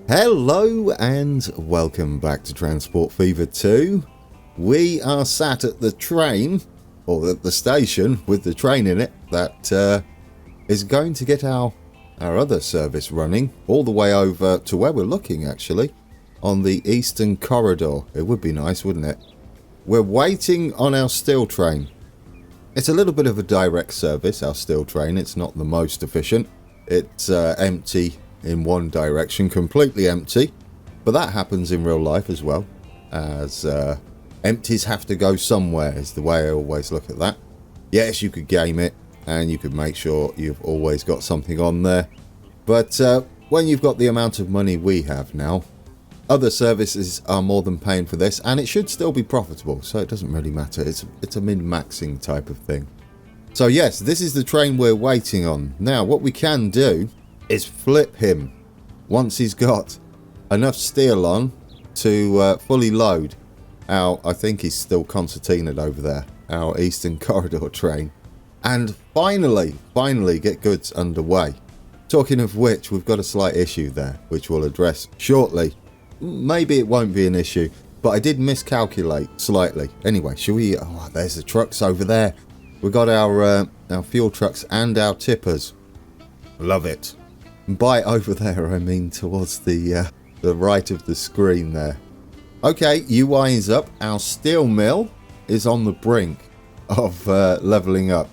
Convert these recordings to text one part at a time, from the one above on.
Hello and welcome back to Transport Fever 2. We are sat at the train, or at the station with the train in it, that is going to get our other service running all the way over to where we're looking, actually, on the Eastern Corridor. It would be nice, wouldn't it? We're waiting on our steel train. It's a little bit of a direct service, our steel train. It's not the most efficient. It's empty in one direction, completely empty, but that happens in real life as well, as empties have to go somewhere is the way I always look at that. Yes, you could game it and you could make sure you've always got something on there, but when you've got the amount of money we have now, other services are more than paying for this, and it should still be profitable, so it doesn't really matter. It's a min-maxing type of thing. So yes, this is the train we're waiting on. Now what we can do is flip him once he's got enough steel on to fully load our, I think he's still concertinaed over there, our Eastern Corridor train, and finally get goods underway. Talking of which, we've got a slight issue there, which we'll address shortly. Maybe it won't be an issue, but I did miscalculate slightly. Anyway, shall we... Oh, there's the trucks over there. We've got our fuel trucks and our tippers. Love it. By over there, I mean towards the right of the screen there. Okay, UI is up. Our steel mill is on the brink of leveling up.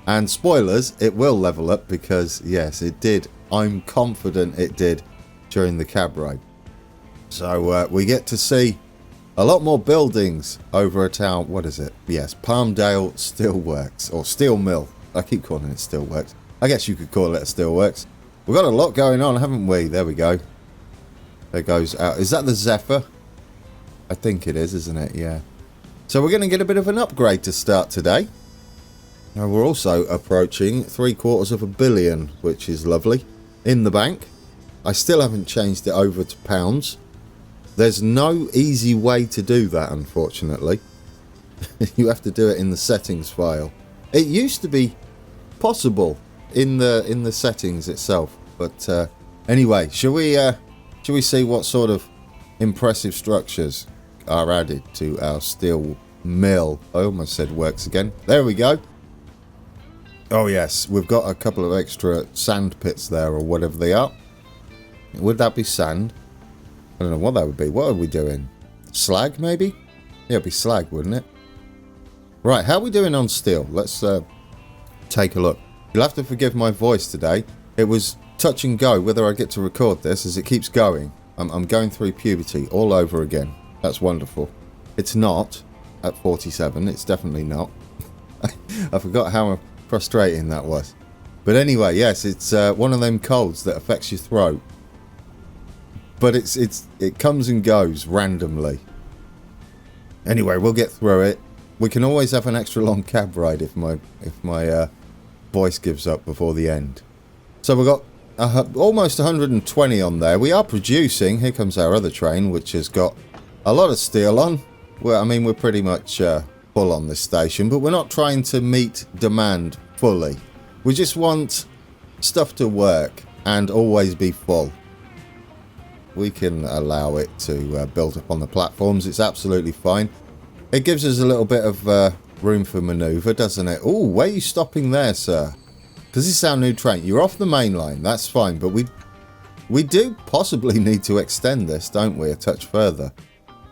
And spoilers, it will level up because, yes, it did. I'm confident it did during the cab ride. So we get to see a lot more buildings over at our, what is it? Yes, Palmdale Steelworks, or Steel Mill. I keep calling it Steelworks. I guess you could call it a Steelworks. We've got a lot going on, haven't we? There we go. There goes out. Is that the Zephyr? I think it is, isn't it? Yeah. So we're going to get a bit of an upgrade to start today. Now we're also approaching $750 million, which is lovely, in the bank. I still haven't changed it over to pounds. There's no easy way to do that, unfortunately. You have to do it in the settings file. It used to be possible in the settings itself, but anyway, shall we see what sort of impressive structures are added to our steel mill? I almost said works again. There we go. Oh yes, we've got a couple of extra sand pits there, or whatever they are. Would that be sand? I don't know what that would be. What are we doing? Slag, maybe? Yeah, it'd be slag, wouldn't it? Right, how are we doing on steel? Let's take a look. You'll have to forgive my voice today. It was touch and go whether I get to record this as it keeps going. I'm going through puberty all over again. That's wonderful. It's not at 47. It's definitely not. I forgot how frustrating that was. But anyway, yes, it's one of them colds that affects your throat. But it comes and goes randomly. Anyway, we'll get through it. We can always have an extra long cab ride if my voice gives up before the end. So we've got almost 120 on there. We are producing. Here comes our other train, which has got a lot of steel on. Well, I mean, we're pretty much full on this station, but we're not trying to meet demand fully. We just want stuff to work and always be full. We can allow it to build up on the platforms. It's absolutely fine. It gives us a little bit of room for manoeuvre, doesn't it? Oh, where are you stopping there, sir? Because this is our new train. You're off the main line. That's fine. But we do possibly need to extend this, don't we? A touch further.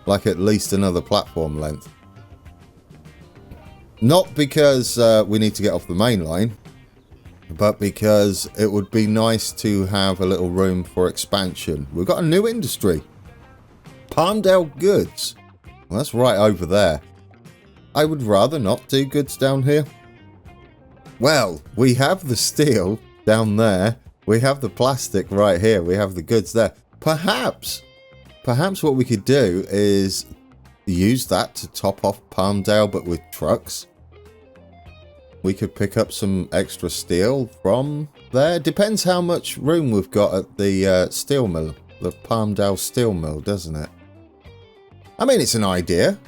Like at least another platform length. Not because we need to get off the main line, but because it would be nice to have a little room for expansion. We've got a new industry. Palmdale Goods. Well, that's right over there. I would rather not do goods down here. Well, we have the steel down there. We have the plastic right here. We have the goods there. Perhaps what we could do is use that to top off Palmdale, but with trucks. We could pick up some extra steel from there. Depends how much room we've got at the steel mill, the Palmdale steel mill, doesn't it? I mean, it's an idea.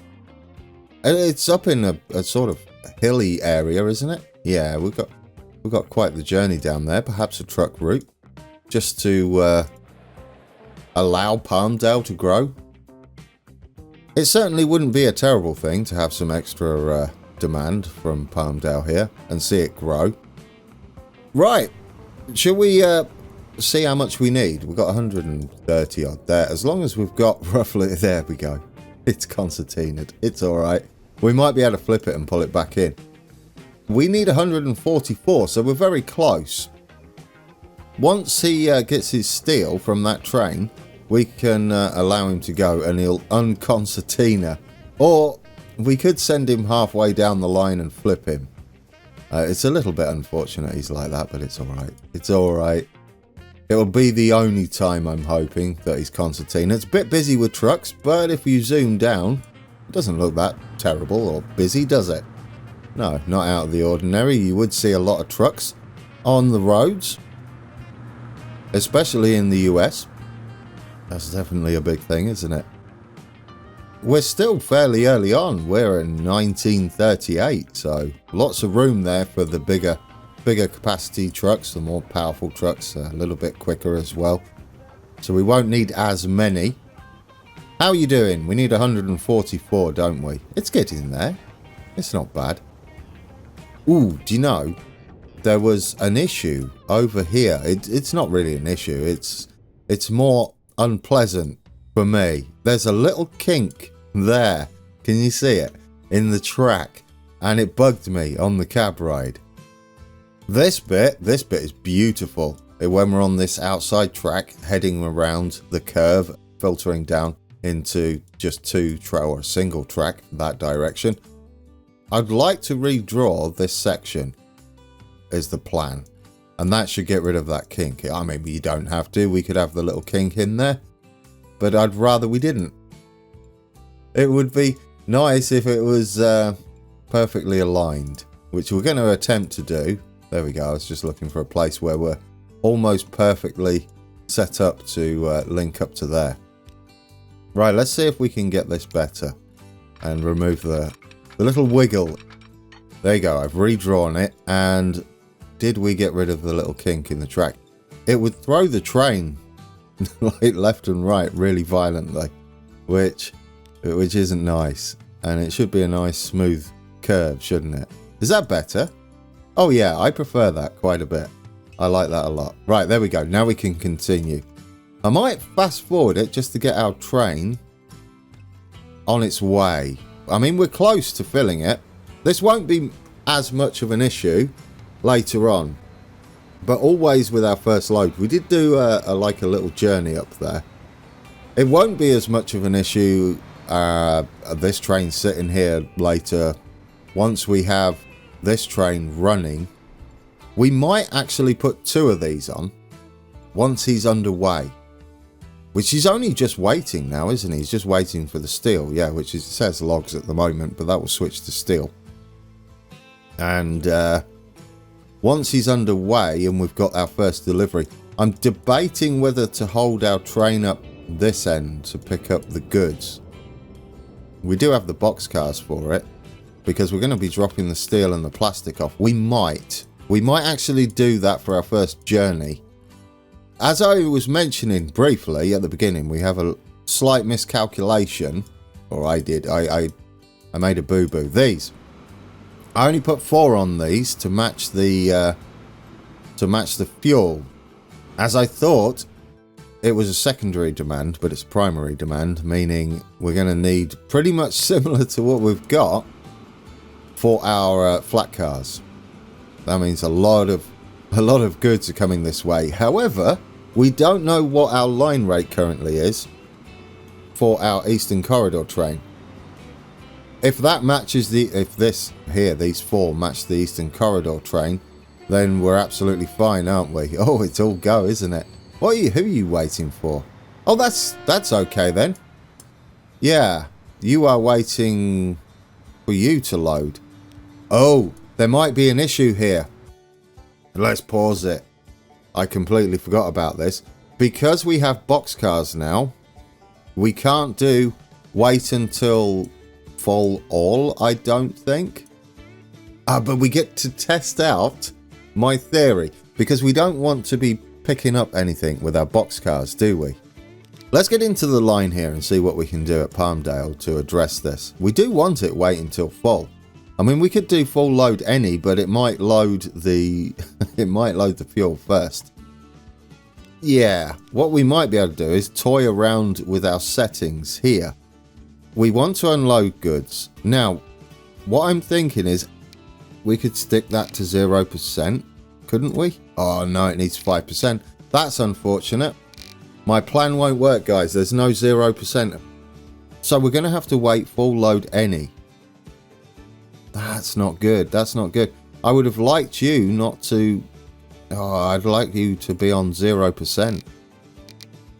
It's up in a sort of hilly area, isn't it? Yeah, we've got quite the journey down there. Perhaps a truck route, just to allow Palmdale to grow. It certainly wouldn't be a terrible thing to have some extra demand from Palmdale here and see it grow. Right, shall we see how much we need? We've got 130 odd there. As long as we've got roughly, there we go. It's concertinaed. It's all right. We might be able to flip it and pull it back in. We need 144, so we're very close. Once he gets his steel from that train, we can allow him to go and he'll unconcertina. Or we could send him halfway down the line and flip him. It's a little bit unfortunate he's like that, but it's all right. It's all right. It'll be the only time, I'm hoping, that he's concertina. It's a bit busy with trucks, but if you zoom down, it doesn't look that terrible or busy, does it? No, not out of the ordinary. You would see a lot of trucks on the roads, especially in the US. That's definitely a big thing, isn't it? We're still fairly early on. We're in 1938, so lots of room there for the bigger capacity trucks, the more powerful trucks, a little bit quicker as well. So we won't need as many. How are you doing? We need 144, don't we? It's getting there. It's not bad. Ooh, do you know, there was an issue over here. It's not really an issue. It's more unpleasant for me. There's a little kink there. Can you see it? In the track. And it bugged me on the cab ride. This bit is beautiful. When we're on this outside track, heading around the curve, filtering down into just or a single track that direction. I'd like to redraw this section is the plan. And that should get rid of that kink. I mean, you don't have to. We could have the little kink in there. But I'd rather we didn't. It would be nice if it was perfectly aligned, which we're going to attempt to do. There we go. I was just looking for a place where we're almost perfectly set up to link up to there. Right, let's see if we can get this better and remove the little wiggle. There you go. I've redrawn it. And did we get rid of the little kink in the track? It would throw the train like left and right really violently, which isn't nice. And it should be a nice smooth curve, shouldn't it? Is that better? Oh yeah, I prefer that quite a bit. I like that a lot. Right, there we go. Now we can continue. I might fast forward it just to get our train on its way. I mean, we're close to filling it. This won't be as much of an issue later on. But always with our first load. We did do like a little journey up there. It won't be as much of an issue this train sitting here later. Once we have this train running, we might actually put 2 of these on once he's underway. Which he's only just waiting now, isn't he? He's just waiting for the steel. Yeah, which is, it says logs at the moment, but that will switch to steel. And once he's underway and we've got our first delivery, I'm debating whether to hold our train up this end to pick up the goods. We do have the boxcars for it, because we're going to be dropping the steel and the plastic off. We might actually do that for our first journey. As I was mentioning briefly at the beginning, we have a slight miscalculation, or I did. I made a boo-boo. These, I only put 4 on these to match the fuel, as I thought it was a secondary demand, but it's primary demand, meaning we're going to need pretty much similar to what we've got for our flat cars. That means a lot of goods are coming this way. However, we don't know what our line rate currently is for our Eastern Corridor train. If that matches these 4 match the Eastern Corridor train, then we're absolutely fine, aren't we? Oh, it's all go, isn't it? Who are you waiting for? Oh, that's okay then. Yeah, you are waiting for you to load. Oh, there might be an issue here. Let's pause it. I completely forgot about this. Because we have boxcars now, we can't do wait until full all, I don't think. But we get to test out my theory, because we don't want to be picking up anything with our boxcars, do we? Let's get into the line here and see what we can do at Palmdale to address this. We do want it wait until full. I mean, we could do full load any, but it might load the it might load the fuel first. Yeah, what we might be able to do is toy around with our settings here. We want to unload goods. Now, what I'm thinking is we could stick that to 0%, couldn't we? Oh no, it needs 5%. That's unfortunate. My plan won't work, guys. There's no 0%. So we're going to have to wait full load any. That's not good. That's not good. I would have liked you not to... Oh, I'd like you to be on 0%.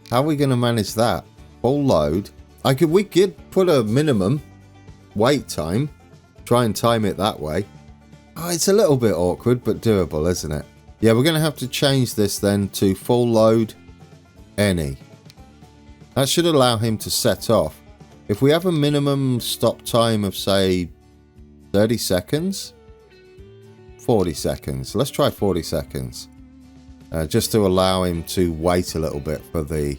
How are we going to manage that? Full load. We could put a minimum wait time. Try and time it that way. Oh, it's a little bit awkward, but doable, isn't it? Yeah, we're going to have to change this then to full load any. That should allow him to set off. If we have a minimum stop time of, say, 30 seconds, 40 seconds. Let's try 40 seconds. Just to allow him to wait a little bit for the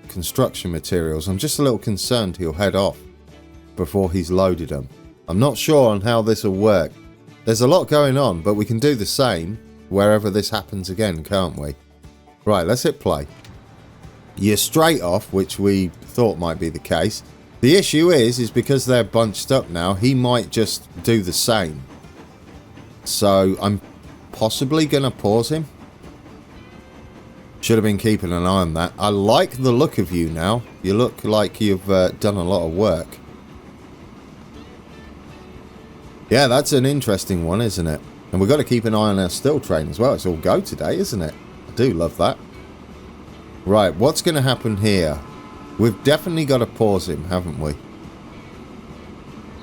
construction materials. I'm just a little concerned he'll head off before he's loaded them. I'm not sure on how this will work. There's a lot going on, but we can do the same wherever this happens again, can't we? Right, let's hit play. You're straight off, which we thought might be the case. The issue is because they're bunched up now, he might just do the same. So I'm possibly going to pause him. Should have been keeping an eye on that. I like the look of you now. You look like you've done a lot of work. Yeah, that's an interesting one, isn't it? And we've got to keep an eye on our still train as well. It's all go today, isn't it? I do love that. Right, what's going to happen here? We've definitely got to pause him, haven't we?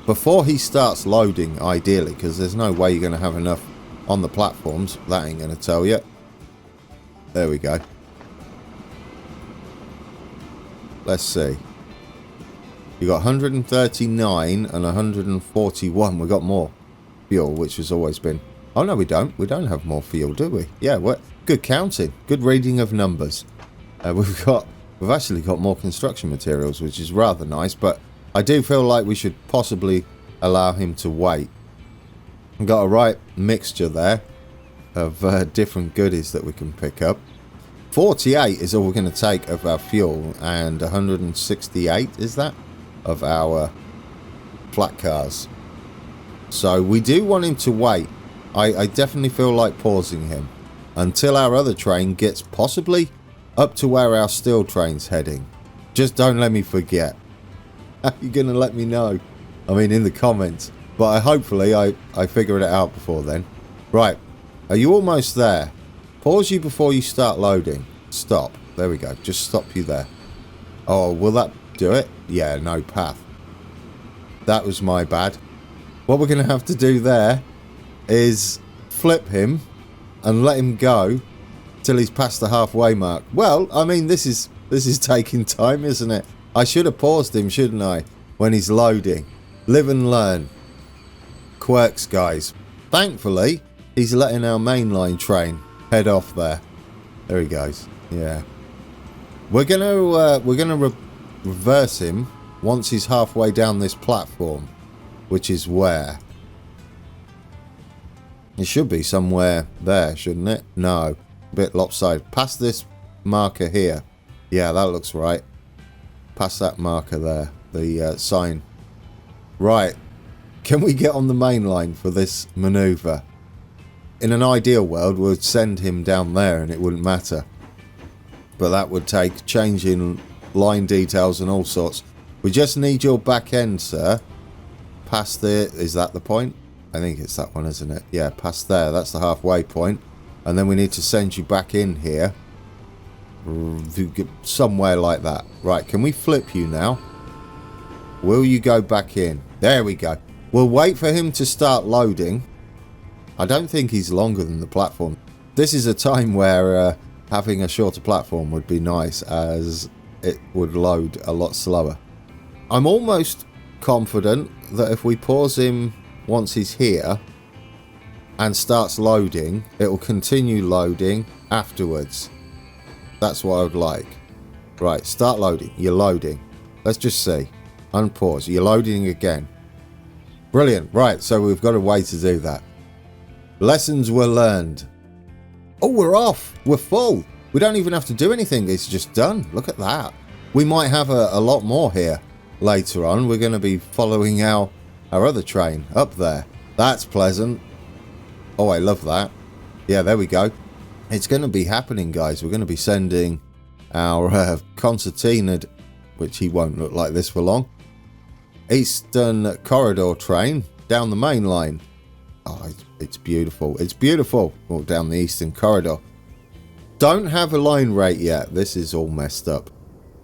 Before he starts loading, ideally, because there's no way you're going to have enough on the platforms. That ain't going to tell you. There we go. Let's see. You got 139 and 141. We got more fuel, which has always been... Oh, no, we don't. We don't have more fuel, do we? Yeah, well, good counting. Good reading of numbers. We've actually got more construction materials, which is rather nice, but I do feel like we should possibly allow him to wait. We've got a right mixture there of different goodies that we can pick up. 48 is all we're going to take of our fuel, and 168 is that of our flat cars. So we do want him to wait. I definitely feel like pausing him until our other train gets possibly up to where our steel train's heading. Just don't let me forget. How are you going to let me know? I mean, in the comments. But hopefully I figure it out before then. Right. Are you almost there? Pause you before you start loading. Stop. There we go. Just stop you there. Oh, will that do it? Yeah, no path. That was my bad. What we're going to have to do there is flip him and let him go till he's past the halfway mark. Well, I mean, this is taking time, isn't it? I should have paused him, shouldn't I, when he's loading. Live and learn. Quirks, guys. Thankfully, he's letting our mainline train head off there. There he goes. Yeah. We're gonna reverse him once he's halfway down this platform, which is where? It should be somewhere there, shouldn't it? No. A bit lopsided. Past this marker here. Yeah, that looks right. Past that marker there. The sign. Right. Can we get on the main line for this manoeuvre? In an ideal world, we'd send him down there and it wouldn't matter. But that would take changing line details and all sorts. We just need your back end, sir. Past there. Is that the point? I think it's that one, isn't it? Yeah, past there. That's the halfway point. And then we need to send you back in here. Somewhere like that. Right, can we flip you now? Will you go back in? There we go. We'll wait for him to start loading. I don't think he's longer than the platform. This is a time where having a shorter platform would be nice, as it would load a lot slower. I'm almost confident that if we pause him once he's here and starts loading, it will continue loading afterwards. That's what I would like. Right, start loading. You're loading. Let's just see. Unpause. You're loading again. Brilliant. Right, so we've got a way to do that. Lessons were learned. Oh, we're off. We're full. We don't even have to do anything. It's just done. Look at that. We might have a lot more here later on. We're going to be following our other train up there. That's pleasant. Oh, I love that. Yeah, there we go. It's going to be happening, guys. We're going to be sending our concertina, which he won't look like this for long, Eastern Corridor train down the main line. Oh, it's beautiful. It's beautiful. Well, down the Eastern Corridor. Don't have a line rate yet. This is all messed up.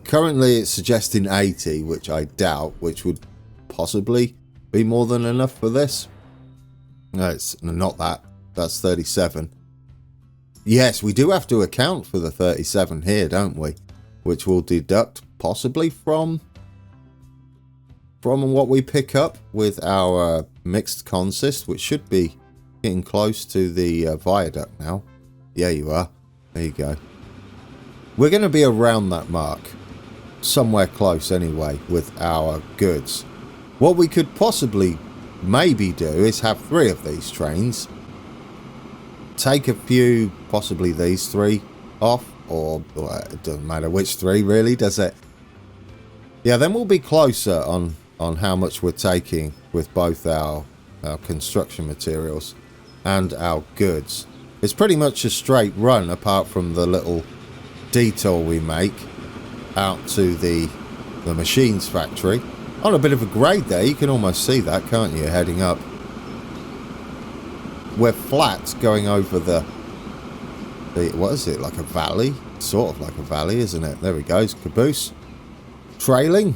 Currently, it's suggesting 80, which I doubt, which would possibly be more than enough for this. No, it's not that. That's 37. Yes, we do have to account for the 37 here, don't we? Which we'll deduct possibly from what we pick up with our mixed consist, which should be getting close to the viaduct now. Yeah, you are. There you go. We're going to be around that mark. Somewhere close anyway with our goods. What we could possibly maybe do is have 3 of these trains. Take a few, possibly these 3 off. Or it doesn't matter which 3 really, does it? Yeah, then we'll be closer on how much we're taking with both our construction materials and our goods. It's pretty much a straight run apart from the little detour we make out to the machines factory. On a bit of a grade there, you can almost see that, can't you, heading up. We're flat going over the what is it, like a valley? Sort of like a valley, isn't it? There we go, caboose. Trailing.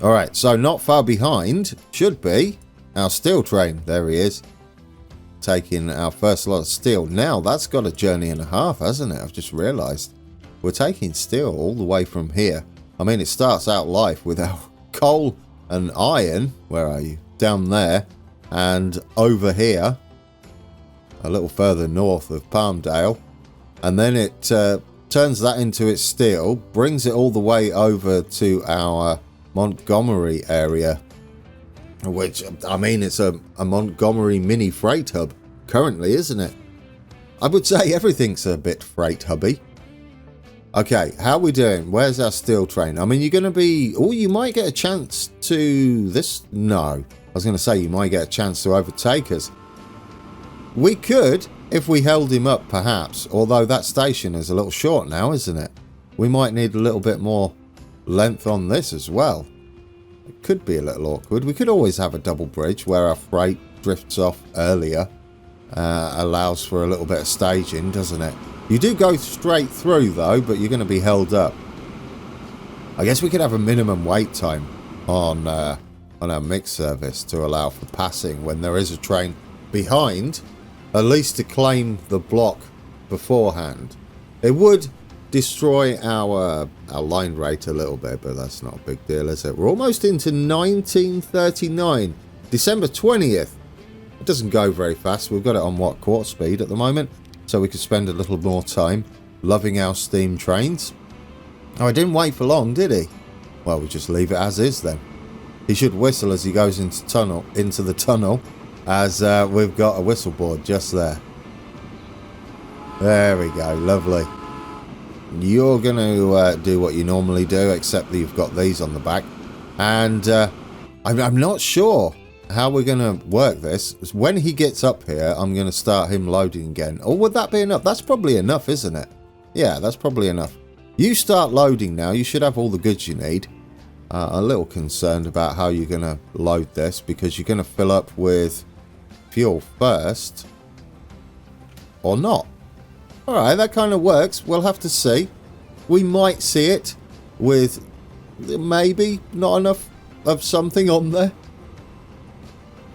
Alright, so not far behind should be our steel train. There he is. Taking our first lot of steel. Now, that's got a journey and a half, hasn't it? I've just realised. We're taking steel all the way from here. I mean, it starts out life with our coal and iron. Where are you? Down there. And over here. A little further north of Palmdale. And then it turns that into its steel. Brings it all the way over to our Montgomery area. Which, I mean, it's a Montgomery mini freight hub currently, isn't it? I would say everything's a bit freight hubby. Okay, how are we doing? Where's our steel train? I mean, you're going to be... Oh, you might get a chance to... This? No. I was going to say you might get a chance to overtake us. We could, if we held him up, perhaps. Although that station is a little short now, isn't it? We might need a little bit more length on this as well. It could be a little awkward. We could always have a double bridge where our freight drifts off earlier. Allows for a little bit of staging, doesn't it? You do go straight through though, but you're going to be held up. I guess we could have a minimum wait time on our mix service to allow for passing when there is a train behind, at least to claim the block beforehand. It would destroy our line rate a little bit, but that's not a big deal, is it? We're almost into 1939, December 20th. It doesn't go very fast. We've got it on what, quarter speed at the moment, so we could spend a little more time loving our steam trains. Oh, he didn't wait for long, did he? Well, we just leave it as is then. He should whistle as he goes into the tunnel, as we've got a whistle board just there. There we go, lovely. You're going to do what you normally do, except that you've got these on the back. And I'm not sure how we're going to work this. When he gets up here, I'm going to start him loading again. Or would that be enough? That's probably enough, isn't it? Yeah, that's probably enough. You start loading now. You should have all the goods you need. A little concerned about how you're going to load this, because you're going to fill up with fuel first. Or not. Alright, that kind of works. We'll have to see. We might see it with maybe not enough of something on there,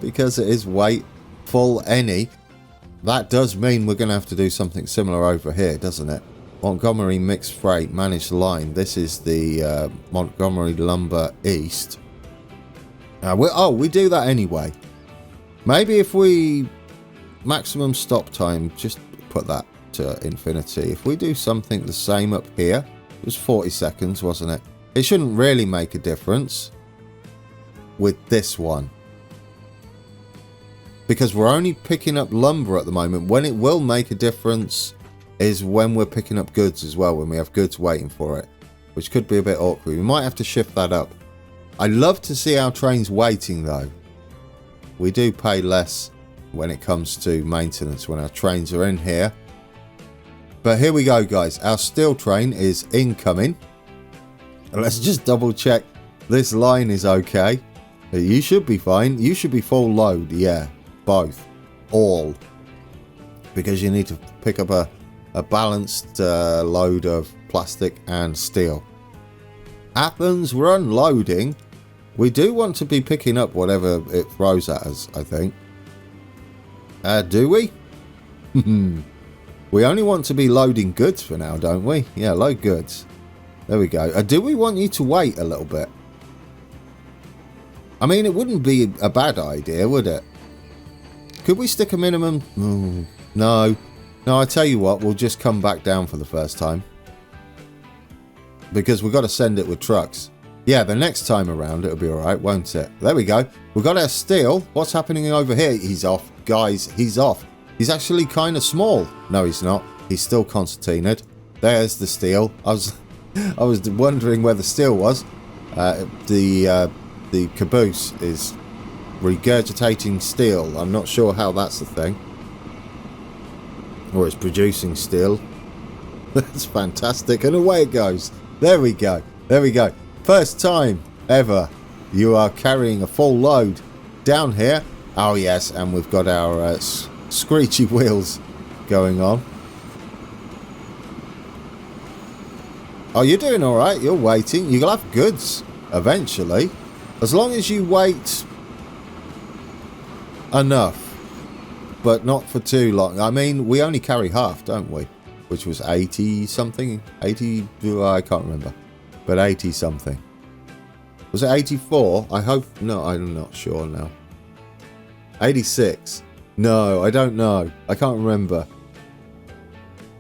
because it is weight full any. That does mean we're going to have to do something similar over here, doesn't it? Montgomery Mixed Freight Managed Line. This is the Montgomery Lumber East. We do that anyway. Maybe if we maximum stop time, just put that to infinity. If we do something the same up here, it was 40 seconds, wasn't it? It shouldn't really make a difference with this one, because we're only picking up lumber at the moment. When it will make a difference is when we're picking up goods as well, when we have goods waiting for it, which could be a bit awkward. We might have to shift that up. I love to see our trains waiting though. We do pay less when it comes to maintenance when our trains are in here. But here we go, guys. Our steel train is incoming. Let's just double check this line is okay. You should be fine. You should be full load. Yeah, both. All. Because you need to pick up a balanced load of plastic and steel. Athens, we're unloading. We do want to be picking up whatever it throws at us, I think. Do we? We only want to be loading goods for now, don't we? Yeah, load goods. There we go. Do we want you to wait a little bit? I mean, it wouldn't be a bad idea, would it? Could we stick a minimum? No. No, I tell you what, we'll just come back down for the first time. Because we've got to send it with trucks. Yeah, the next time around it'll be alright, won't it? There we go. We've got our steel. What's happening over here? He's off. Guys, he's off. He's actually kind of small. No, he's not. He's still concertinaed. There's the steel. I was wondering where the steel was. The caboose is regurgitating steel. I'm not sure how that's a thing. Or it's producing steel. That's fantastic. And away it goes. There we go. There we go. First time ever you are carrying a full load down here. Oh yes, and we've got our screechy wheels going on. Oh, you're doing alright. You're waiting. You'll have goods eventually. As long as you wait enough. But not for too long. I mean, we only carry half, don't we? Which was 80 something. 80, I can't remember. But 80 something. Was it 84? I hope. No, I'm not sure now. 86. No, I don't know. I can't remember.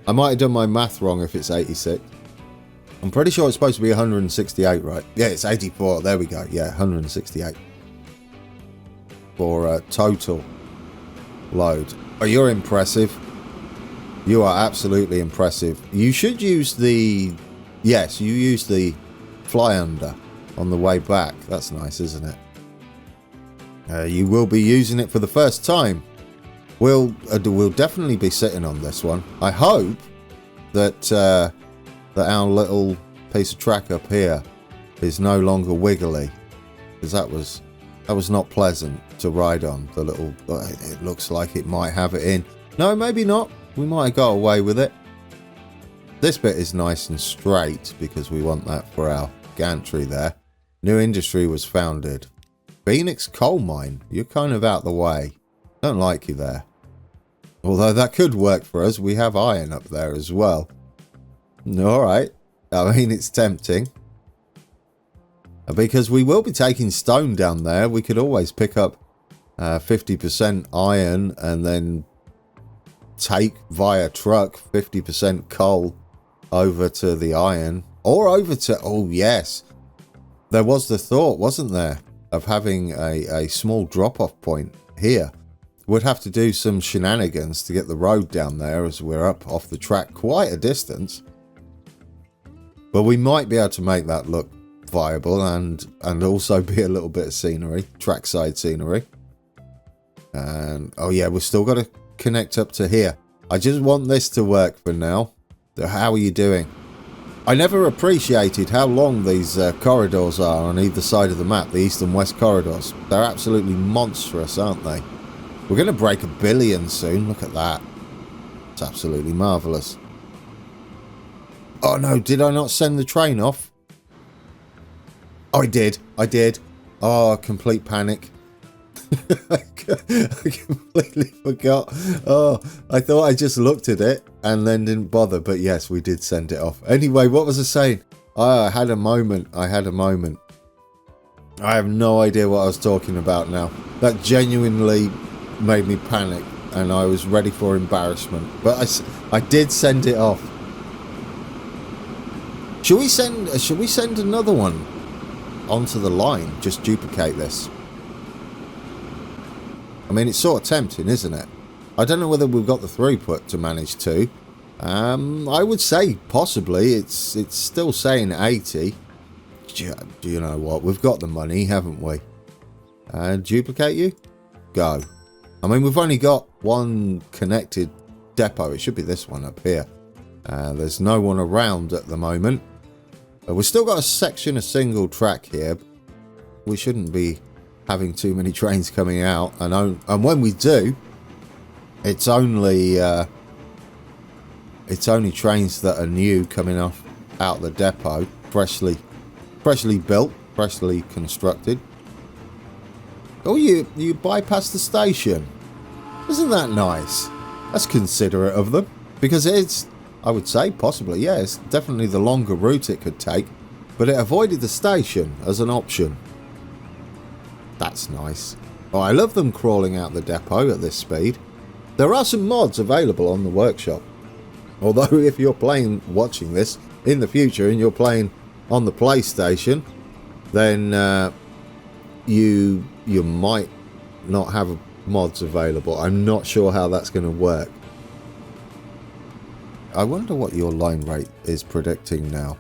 I might have done my math wrong if it's 86. I'm pretty sure it's supposed to be 168, right? Yeah, it's 84. There we go. Yeah, 168. For total load. Oh, you're impressive. You are absolutely impressive. You should use the... Yes, you use the fly under on the way back. That's nice, isn't it? You will be using it for the first time. We'll definitely be sitting on this one. I hope that that our little piece of track up here is no longer wiggly, because that was not pleasant to ride on. The little, it looks like it might have it in. No, maybe not. We might have got away with it. This bit is nice and straight because we want that for our gantry there. New industry was founded. Phoenix coal mine. You're kind of out the way. Don't like you there. Although that could work for us. We have iron up there as well. Alright. I mean, it's tempting. Because we will be taking stone down there. We could always pick up 50% iron and then take via truck 50% coal over to the iron. Or over to... Oh, yes. There was the thought, wasn't there, of having a small drop-off point here. We'd have to do some shenanigans to get the road down there as we're up off the track quite a distance. But we might be able to make that look viable and also be a little bit of scenery, trackside scenery. And, oh yeah, we've still got to connect up to here. I just want this to work for now. How are you doing? I never appreciated how long these corridors are on either side of the map, the east and west corridors. They're absolutely monstrous, aren't they? We're going to break 1 billion soon. Look at that. It's absolutely marvellous. Oh no, did I not send the train off? Oh, I did. I did. Oh, complete panic. I completely forgot. Oh, I thought I just looked at it and then didn't bother. But yes, we did send it off. Anyway, what was I saying? Oh, I had a moment. I had a moment. I have no idea what I was talking about now. That genuinely made me panic. and I was ready for embarrassment. But I did send it off. Should we send another one onto the line? Just duplicate this. I mean, it's sort of tempting, isn't it? I don't know whether we've got the throughput to manage to. I would say possibly. It's still saying 80. Do you know what? We've got the money, haven't we? Duplicate you? Go. I mean, we've only got one connected depot. It should be this one up here. There's no one around at the moment. We've still got a section of single track here. We shouldn't be having too many trains coming out. And when we do, it's only trains that are new coming out the depot, freshly built, freshly constructed. Oh, you bypass the station. Isn't that nice? That's considerate of them. Because it's, I would say, possibly, yeah, it's definitely the longer route it could take. But it avoided the station as an option. That's nice. Oh, I love them crawling out the depot at this speed. There are some mods available on the workshop. Although if you're watching this in the future and you're playing on the PlayStation, then you might not have mods available. I'm not sure how that's going to work. I wonder what your line rate is predicting now.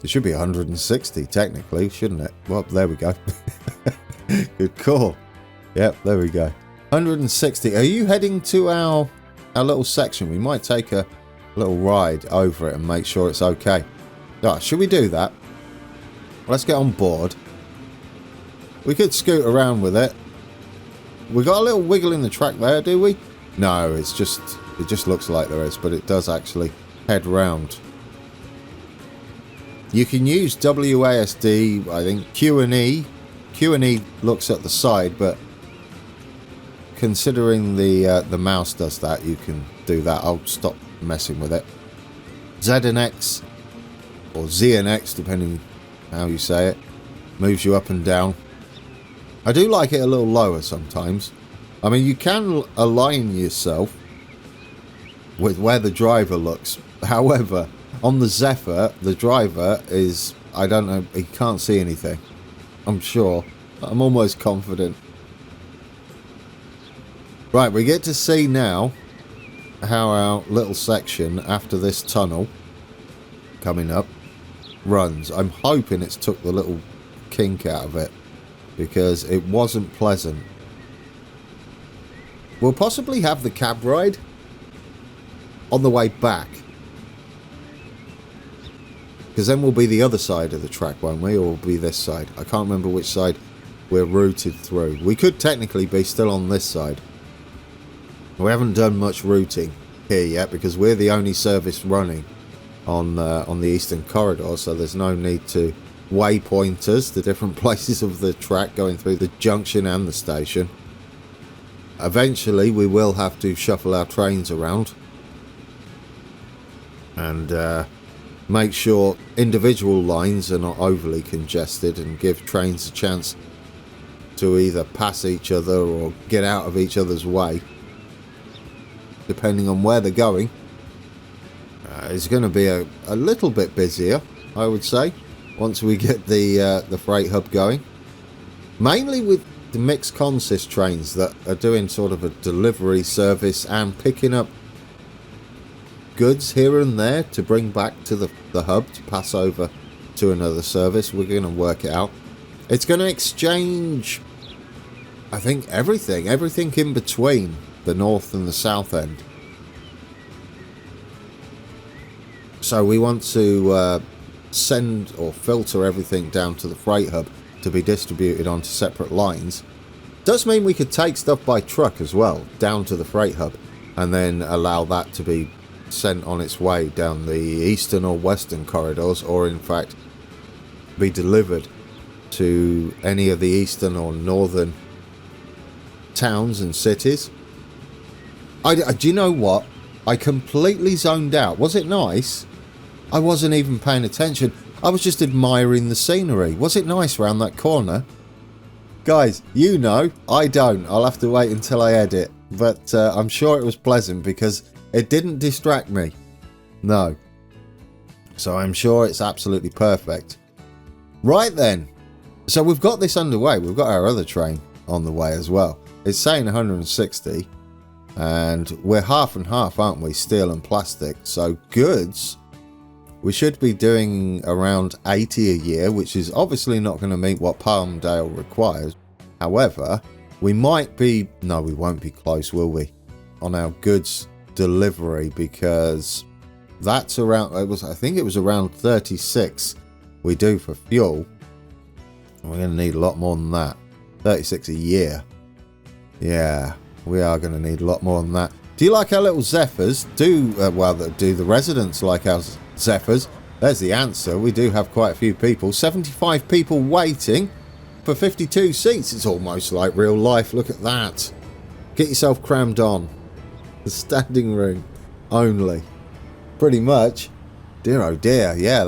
It should be 160 technically, shouldn't it? Well, there we go. Good call. Yep, there we go. 160. Are you heading to our little section? We might take a little ride over it and make sure it's okay. Oh, should we do that? Let's get on board. We could scoot around with it. We got a little wiggle in the track there, do we? No, it just looks like there is, but it does actually head round. You can use WASD, I think Q&E. Q&E looks at the side, but considering the mouse does that, you can do that. I'll stop messing with it. ZNX or ZNX, depending how you say it, moves you up and down. I do like it a little lower sometimes. I mean, you can align yourself with where the driver looks. However, on the Zephyr, the driver is, I don't know, he can't see anything. I'm sure. I'm almost confident. Right, we get to see now how our little section after this tunnel coming up runs. I'm hoping it's took the little kink out of it, because it wasn't pleasant. We'll possibly have the cab ride on the way back, because then we'll be the other side of the track, won't we? Or we'll be this side. I can't remember which side we're routed through. We could technically be still on this side. We haven't done much routing here yet, because we're the only service running on the Eastern Corridor, so there's no need to waypoint us to different places of the track going through the junction and the station. Eventually we will have to shuffle our trains around and make sure individual lines are not overly congested and give trains a chance to either pass each other or get out of each other's way, depending on where they're going. It's going to be a little bit busier, I would say, once we get the freight hub going. Mainly with the mixed consist trains that are doing sort of a delivery service and picking up goods here and there to bring back to the hub to pass over to another service. We're going to work it out. It's going to exchange, I think, everything in between the north and the south end. So we want to send or filter everything down to the freight hub to be distributed onto separate lines. Does mean we could take stuff by truck as well down to the freight hub and then allow that to be sent on its way down the eastern or western corridors, or in fact be delivered to any of the eastern or northern towns and cities. Do you know what? I completely zoned out. Was it nice? I wasn't even paying attention. I was just admiring the scenery. Was it nice round that corner? Guys, you know, I don't. I'll have to wait until I edit. but I'm sure it was pleasant because it didn't distract me. No. So I'm sure it's absolutely perfect. Right then. So we've got this underway. We've got our other train on the way as well. It's saying 160. And we're half and half, aren't we? Steel and plastic. So goods, we should be doing around 80 a year, which is obviously not going to meet what Palmdale requires. However, we might be... No, we won't be close, will we? On our goods delivery, because that's around... I think it was around 36 we do for fuel. We're going to need a lot more than that. 36 a year. Yeah, we are going to need a lot more than that. Do you like our little Zephyrs? Do the residents like our Zephyrs? There's the answer. We do have quite a few people. 75 people waiting for 52 seats. It's almost like real life. Look at that. Get yourself crammed on. The standing room only. Pretty much. Dear oh dear. Yeah,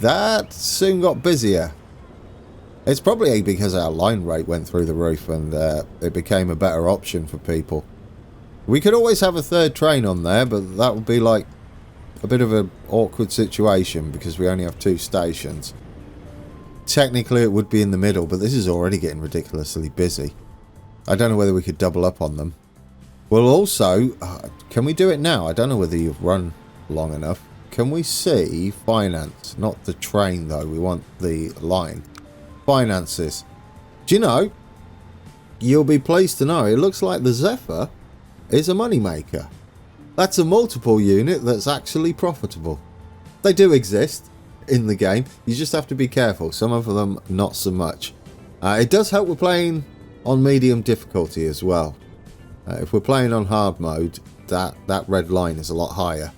that soon got busier. It's probably because our line rate went through the roof and it became a better option for people. We could always have a third train on there, but that would be like a bit of an awkward situation because we only have 2 stations. Technically it would be in the middle, but this is already getting ridiculously busy. I don't know whether we could double up on them. Well, also, can we do it now? I don't know whether you've run long enough. Can we see finance? Not the train though, we want the line. Finances. Do you know, you'll be pleased to know it looks like the Zephyr is a moneymaker. That's a multiple unit that's actually profitable. They do exist in the game, you just have to be careful. Some of them not so much. It does help with playing on medium difficulty as well. If we're playing on hard mode, that red line is a lot higher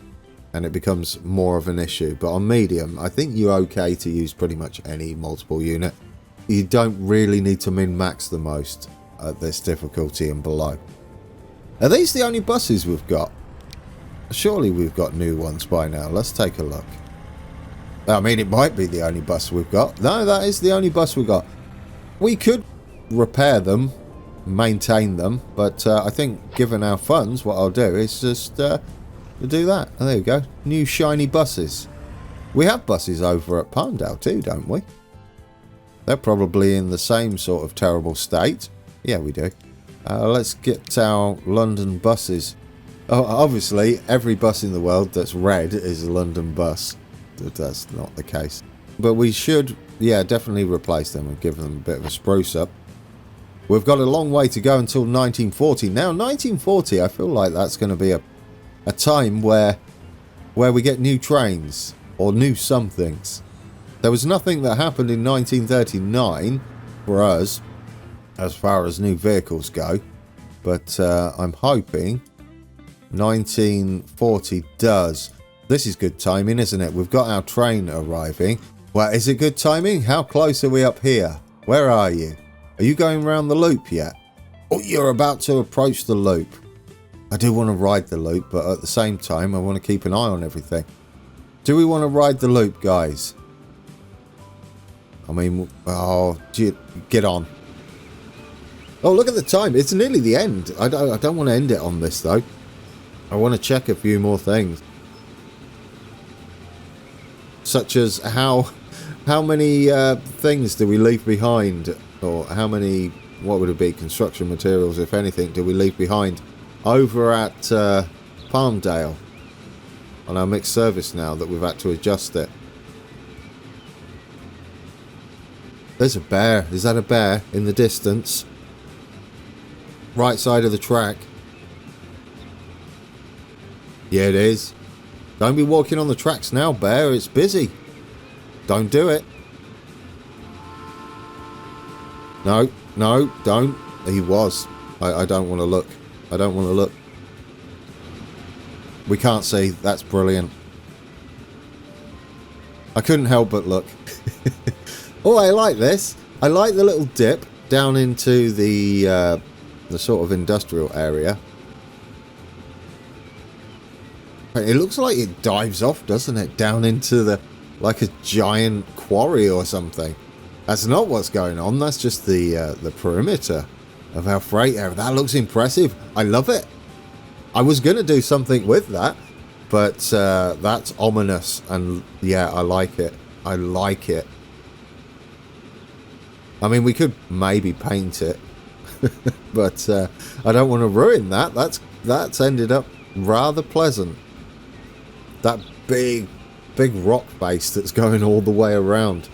and it becomes more of an issue, but on medium I think you're okay to use pretty much any multiple unit. You don't really need to min-max the most at this difficulty and below. Are these the only buses we've got? Surely we've got new ones by now. Let's take a look. I mean, it might be the only bus we've got. No, that is the only bus we've got. We could repair them, maintain them, but I think given our funds, what I'll do is just do that. Oh, there you go. New shiny buses. We have buses over at Palmdale too, don't we? They're probably in the same sort of terrible state. Yeah, we do. Let's get our London buses. Oh, obviously, every bus in the world that's red is a London bus. That's not the case. But we should, yeah, definitely replace them and give them a bit of a spruce up. We've got a long way to go until 1940. Now, 1940, I feel like that's going to be a time where we get new trains or new somethings. There was nothing that happened in 1939 for us as far as new vehicles go, but I'm hoping 1940 does. This is good timing, isn't it? We've got our train arriving. Well, is it good timing? How close are we up here? Where are you? Are you going around the loop yet? Oh, you're about to approach the loop. I do want to ride the loop, but at the same time, I want to keep an eye on everything. Do we want to ride the loop, guys? I mean, oh, get on. Oh, look at the time. It's nearly the end. I don't want to end it on this, though. I want to check a few more things. Such as how many things do we leave behind? Or how many, what would it be, construction materials, if anything, do we leave behind over at Palmdale on our mixed service now that we've had to adjust it? There's a bear. Is that a bear in the distance? Right side of the track. Yeah, it is. Don't be walking on the tracks now, bear. It's busy. Don't do it. No, no, don't. He was. I don't want to look. I don't want to look. We can't see. That's brilliant. I couldn't help but look. Oh, I like this. I like the little dip down into the sort of industrial area. It looks like it dives off, doesn't it? Down into the, like a giant quarry or something. That's not what's going on. That's just the perimeter of our freight area. That looks impressive. I love it. I was going to do something with that, but that's ominous. And yeah, I like it. I like it. I mean, we could maybe paint it, but I don't want to ruin that. That's ended up rather pleasant. That big rock face that's going all the way around.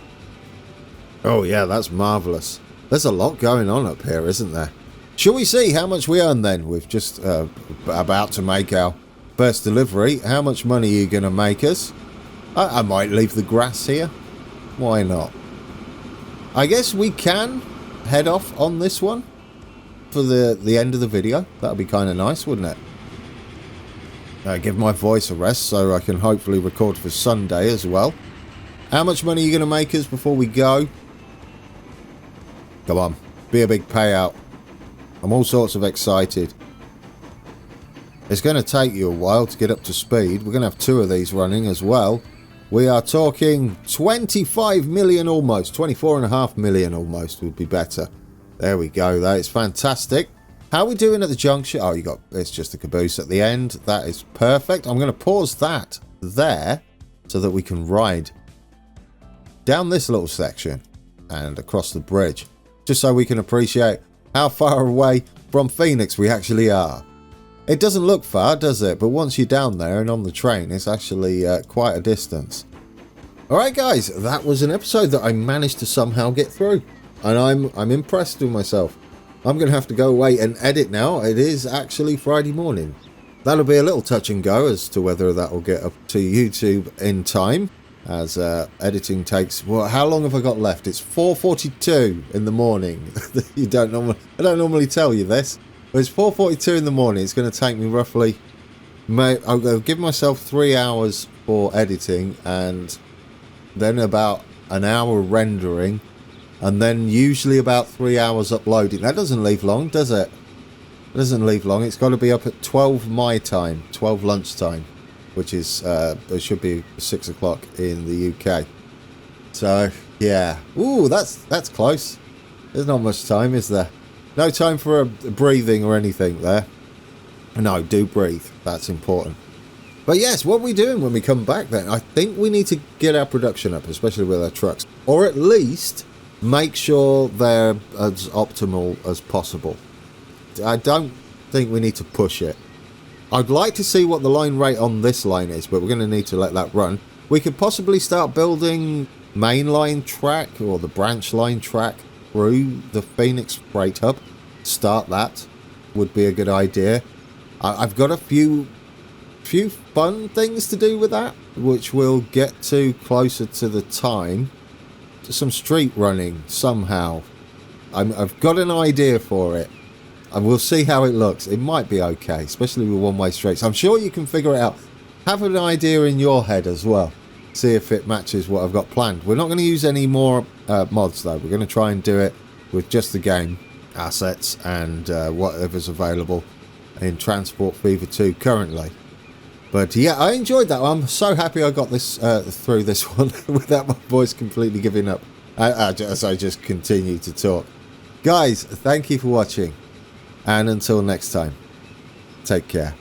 Oh yeah, that's marvellous. There's a lot going on up here, isn't there? Shall we see how much we earn then? We've just about to make our first delivery. How much money are you going to make us? I might leave the grass here. Why not? I guess we can head off on this one for the end of the video. That would be kind of nice, wouldn't it? Give my voice a rest so I can hopefully record for Sunday as well. How much money are you going to make us before we go? Come on, be a big payout. I'm all sorts of excited. It's going to take you a while to get up to speed. We're going to have 2 of these running as well. We are talking 25 million almost. 24.5 million almost would be better. There we go. That is fantastic. How are we doing at the junction? Oh, it's just a caboose at the end. That is perfect. I'm going to pause that there so that we can ride down this little section and across the bridge, just so we can appreciate how far away from Phoenix we actually are. It doesn't look far, does it? But once you're down there and on the train, it's actually quite a distance. Alright guys, that was an episode that I managed to somehow get through. And I'm impressed with myself. I'm going to have to go away and edit now. It is actually Friday morning. That'll be a little touch and go as to whether that will get up to YouTube in time. As editing takes... Well, how long have I got left? It's 4:42 in the morning. I don't normally tell you this. But it's 4:42 in the morning. It's going to take me roughly... I'll give myself 3 hours for editing and then about an hour rendering and then usually about 3 hours uploading. That doesn't leave long, does it? It doesn't leave long. It's got to be up at 12 my time, 12 lunchtime, which is, it should be 6 o'clock in the UK. So, yeah. Ooh, that's close. There's not much time, is there? No time for a breathing or anything there. No, do breathe. That's important. But yes, what are we doing when we come back then? I think we need to get our production up, especially with our trucks. Or at least make sure they're as optimal as possible. I don't think we need to push it. I'd like to see what the line rate on this line is, but we're going to need to let that run. We could possibly start building mainline track or the branch line track through the Phoenix Freight Hub. Start that would be a good idea. I've got a few fun things to do with that, which we'll get to closer to the time. Some street running somehow. I've got an idea for it, and we'll see how it looks. It might be okay, especially with one-way streets. I'm sure you can figure it out. Have an idea in your head as well. See if it matches what I've got planned. We're not going to use any more mods though. We're going to try and do it with just the game assets and whatever's available in Transport Fever 2 currently. But yeah, I enjoyed that. I'm so happy I got this through this one without my voice completely giving up as I just continue to talk. Guys, thank you for watching, and until next time, take care.